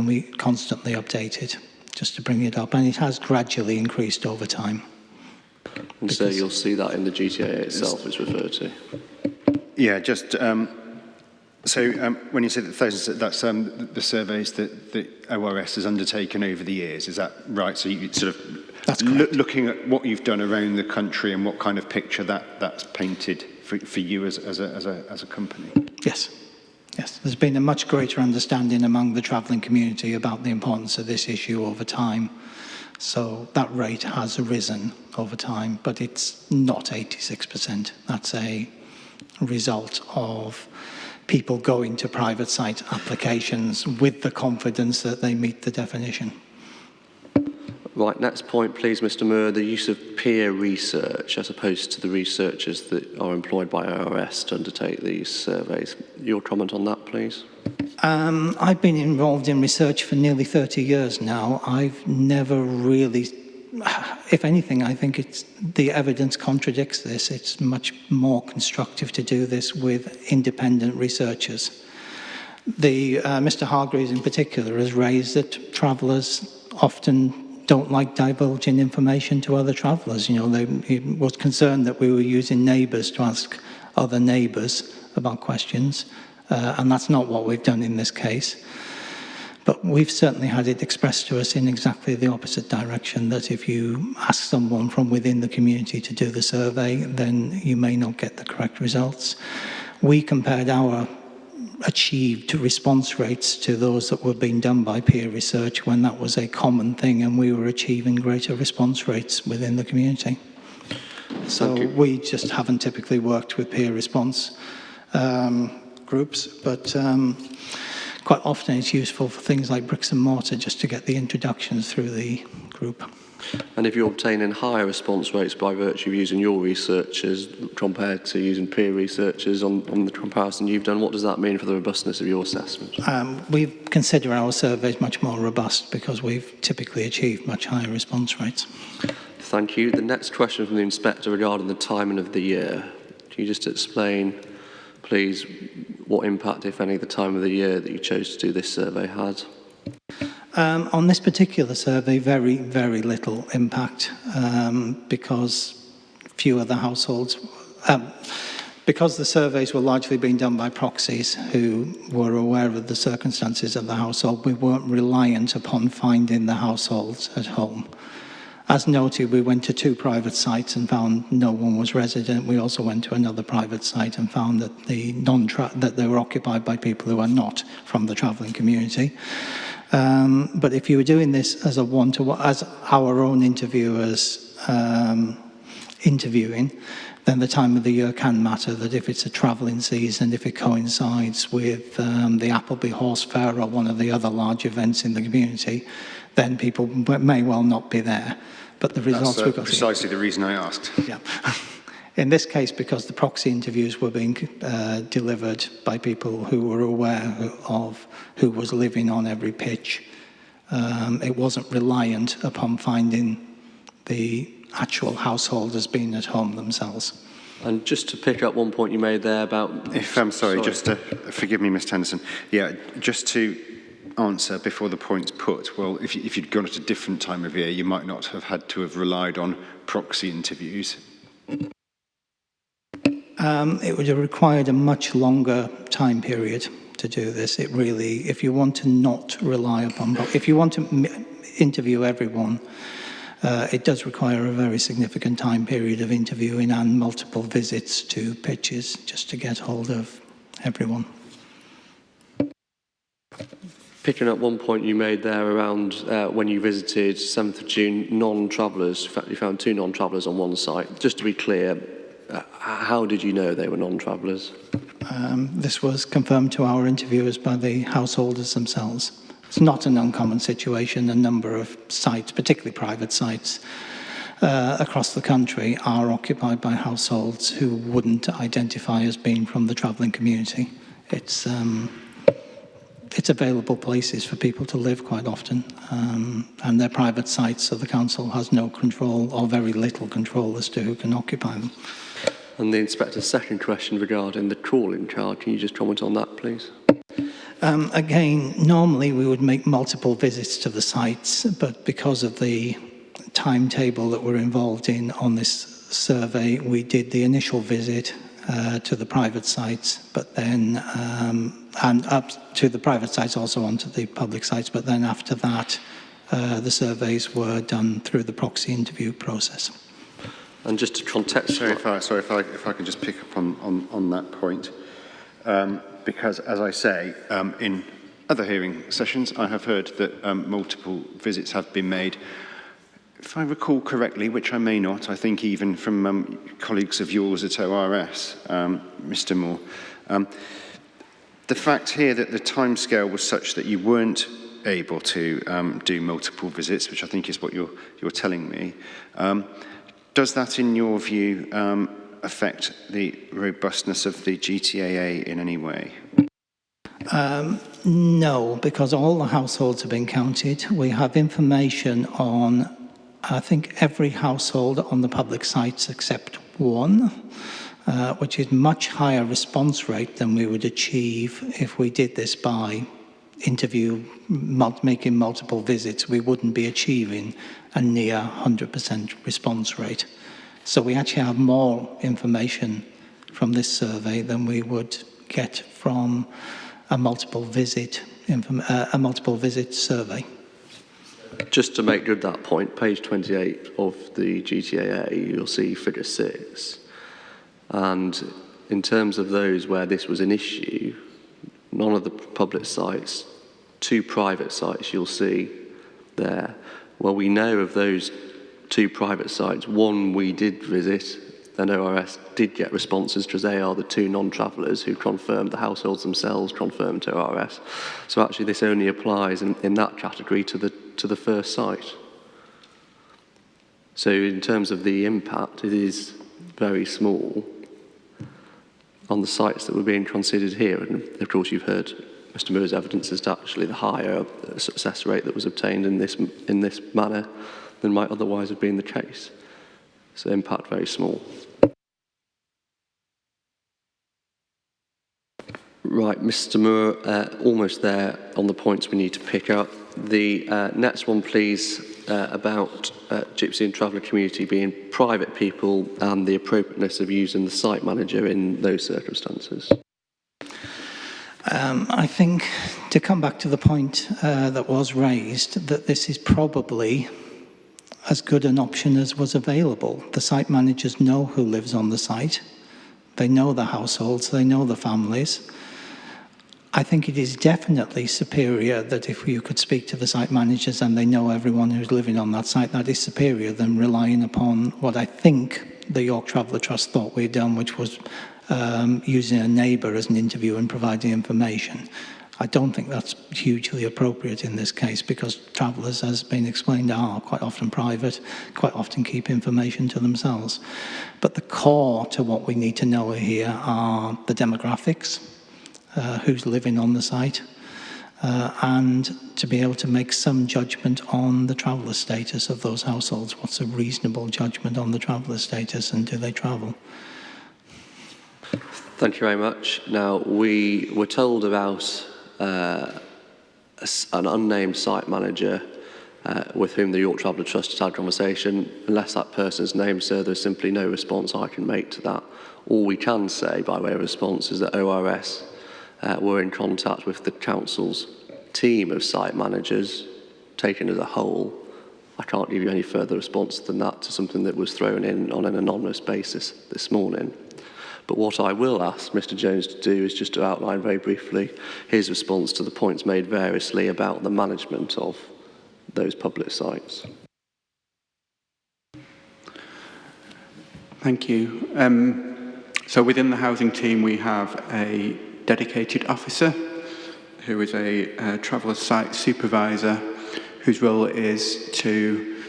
and we constantly update it just to bring it up, and it has gradually increased over time. And so you'll see that in the GTA itself is referred to? Yeah, just when you say that thousands, that's the surveys that the ORS has undertaken over the years, is that right? So you sort of looking at what you've done around the country and what kind of picture that's painted for you as a company? Yes. Yes, there's been a much greater understanding among the travelling community about the importance of this issue over time. So that rate has risen over time, but it's not 86%. That's a result of people going to private site applications with the confidence that they meet the definition. Right, next point please, Mr. Moore, the use of peer research as opposed to the researchers that are employed by ORS to undertake these surveys. Your comment on that, please? I've been involved in research for nearly 30 years now. I've never really, if anything, I think the evidence contradicts this. It's much more constructive to do this with independent researchers. Mr. Hargreaves in particular has raised that travellers often don't like divulging information to other travellers. You know, he was concerned that we were using neighbours to ask other neighbours about questions, and that's not what we've done in this case. But we've certainly had it expressed to us in exactly the opposite direction, that if you ask someone from within the community to do the survey, then you may not get the correct results. We compared our achieved response rates to those that were being done by peer research when that was a common thing, and we were achieving greater response rates within the community. So we just haven't typically worked with peer response groups, but quite often it's useful for things like bricks and mortar just to get the introductions through the group. And if you're obtaining higher response rates by virtue of using your researchers compared to using peer researchers on the comparison you've done, what does that mean for the robustness of your assessment? We consider our surveys much more robust because we've typically achieved much higher response rates. Thank you. The next question from the Inspector regarding the timing of the year. Can you just explain, please, what impact, if any, the time of the year that you chose to do this survey had? On this particular survey, very, very little impact because few of the households, because the surveys were largely being done by proxies who were aware of the circumstances of the household, we weren't reliant upon finding the households at home. As noted, we went to 2 private sites and found no one was resident. We also went to another private site and found that that they were occupied by people who are not from the travelling community. But if you were doing this as a one-to-one, as our own interviewers interviewing, then the time of the year can matter. That if it's a travelling season, if it coincides with the Appleby Horse Fair or one of the other large events in the community, then people may well not be there. But the results we got precisely the reason I asked. Yeah. In this case, because the proxy interviews were being delivered by people who were aware of who was living on every pitch, it wasn't reliant upon finding the actual householders being at home themselves. And just to pick up one point you made there about... If I'm sorry, just to, forgive me, Mr. Henderson. Yeah, just to answer before the point's put, well, if you'd gone at a different time of year, you might not have had to have relied on proxy interviews. It would have required a much longer time period to do this. It really, if you want to not rely upon, if you want to interview everyone, it does require a very significant time period of interviewing and multiple visits to pitches just to get hold of everyone. Picking up one point you made there around when you visited 7th of June, non-travellers, in fact you found 2 non-travellers on one site. Just to be clear, how did you know they were non-travellers? This was confirmed to our interviewers by the householders themselves. It's not an uncommon situation. A number of sites, particularly private sites, across the country are occupied by households who wouldn't identify as being from the travelling community. It's available places for people to live quite often, and they're private sites, so the council has no control or very little control as to who can occupy them. And the Inspector's second question regarding the trawling charge, can you just comment on that, please? Again, normally we would make multiple visits to the sites, but because of the timetable that we're involved in on this survey, we did the initial visit to the private sites, but then, and up to the private sites, also onto the public sites, but then after that, the surveys were done through the proxy interview process. And just to contextualise... Sorry, if I can just pick up on that point. Because, as I say, in other hearing sessions, I have heard that multiple visits have been made. If I recall correctly, which I may not, I think even from colleagues of yours at ORS, Mr. Moore, the fact here that the timescale was such that you weren't able to do multiple visits, which I think is what you're telling me, does that, in your view, affect the robustness of the GTAA in any way? No, because all the households have been counted. We have information on, I think, every household on the public sites except one, which is much higher response rate than we would achieve if we did this by interview, making multiple visits. We wouldn't be achieving a near 100% response rate. So we actually have more information from this survey than we would get from a multiple visit survey. Just to make good that point, page 28 of the GTAA, you'll see figure 6. And in terms of those where this was an issue, none of the public sites, 2 private sites you'll see there. Well, we know of those 2 private sites, one we did visit, and ORS did get responses because they are the 2 non-travellers who confirmed, the households themselves confirmed to ORS. So actually this only applies in that category to the first site. So in terms of the impact, it is very small on the sites that were being considered here. And of course you've heard Mr. Moore's evidence as to actually the higher success rate that was obtained in this manner than might otherwise have been the case. So impact very small. Right, Mr. Moore, almost there on the points we need to pick up. The next one, please, about Gypsy and Traveller community being private people and the appropriateness of using the site manager in those circumstances. I think, to come back to the point that was raised, that this is probably as good an option as was available. The site managers know who lives on the site. They know the households, they know the families. I think it is definitely superior that if you could speak to the site managers and they know everyone who's living on that site, that is superior than relying upon what I think the York Traveller Trust thought we'd done, which was using a neighbour as an interview and providing information. I don't think that's hugely appropriate in this case because travellers, as has been explained, are quite often private, quite often keep information to themselves. But the core to what we need to know here are the demographics, who's living on the site, and to be able to make some judgment on the traveller status of those households. What's a reasonable judgment on the traveller status and do they travel? Thank you very much. Now, we were told about an unnamed site manager with whom the York Traveller Trust has had a conversation. Unless that person's named, sir, there's simply no response I can make to that. All we can say by way of response is that ORS were in contact with the council's team of site managers, taken as a whole. I can't give you any further response than that to something that was thrown in on an anonymous basis this morning. But what I will ask Mr. Jones to do is just to outline very briefly his response to the points made variously about the management of those public sites. Thank you. So within the housing team, we have a dedicated officer who is a traveller site supervisor whose role is to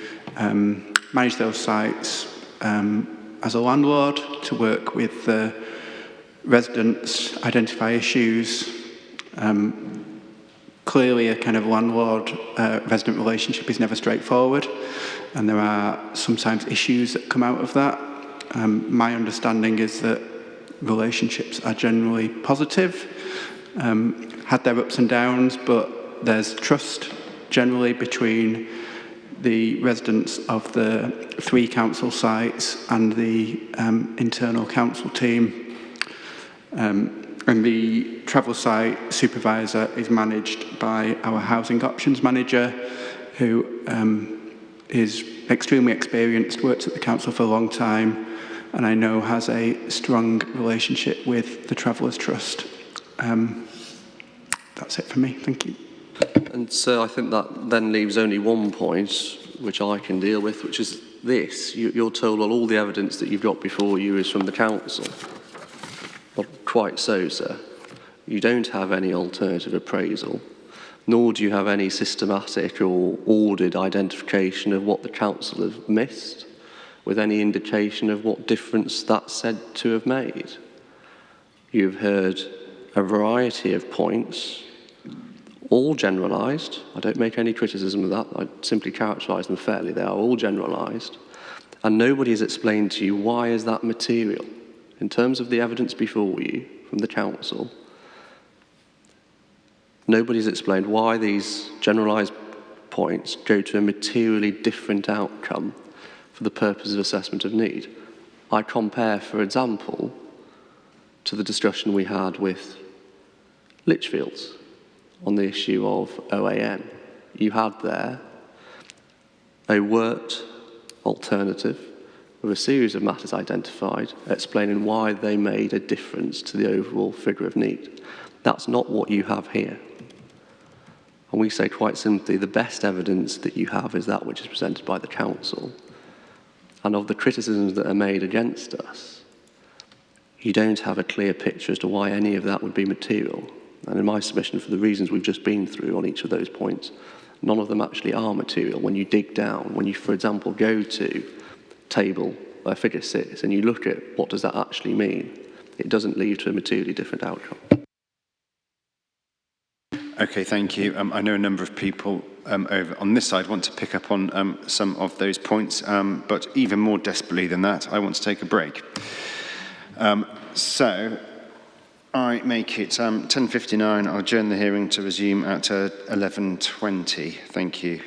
manage those sites as a landlord, to work with the residents, identify issues. Clearly a kind of landlord-resident relationship is never straightforward, and there are sometimes issues that come out of that. My understanding is that relationships are generally positive, had their ups and downs, but there's trust generally between the residents of the 3 council sites and the internal council team. And the travel site supervisor is managed by our housing options manager, who is extremely experienced, worked at the council for a long time, and I know has a strong relationship with the Travellers Trust. That's it for me, thank you. And so I think that then leaves only one point which I can deal with, which is this. You're told, well, all the evidence that you've got before you is from the council. Well, quite so, sir. You don't have any alternative appraisal, nor do you have any systematic or ordered identification of what the council have missed, with any indication of what difference that's said to have made. You've heard a variety of points, all generalised. I don't make any criticism of that. I simply characterise them fairly. They are all generalised. And nobody has explained to you why is that material. In terms of the evidence before you from the council, nobody's explained why these generalised points go to a materially different outcome for the purpose of assessment of need. I compare, for example, to the discussion we had with Lichfields on the issue of OAN. You had there a worked alternative with a series of matters identified, explaining why they made a difference to the overall figure of need. That's not what you have here. And we say quite simply, the best evidence that you have is that which is presented by the council. And of the criticisms that are made against us, you don't have a clear picture as to why any of that would be material. And in my submission, for the reasons we've just been through on each of those points, none of them actually are material. When you dig down, when you, for example, go to table figure 6 and you look at what does that actually mean, it doesn't lead to a materially different outcome. Okay, thank you. I know a number of people over on this side want to pick up on some of those points, but even more desperately than that, I want to take a break. So I make it 10:59. I'll adjourn the hearing to resume at 11:20. Thank you.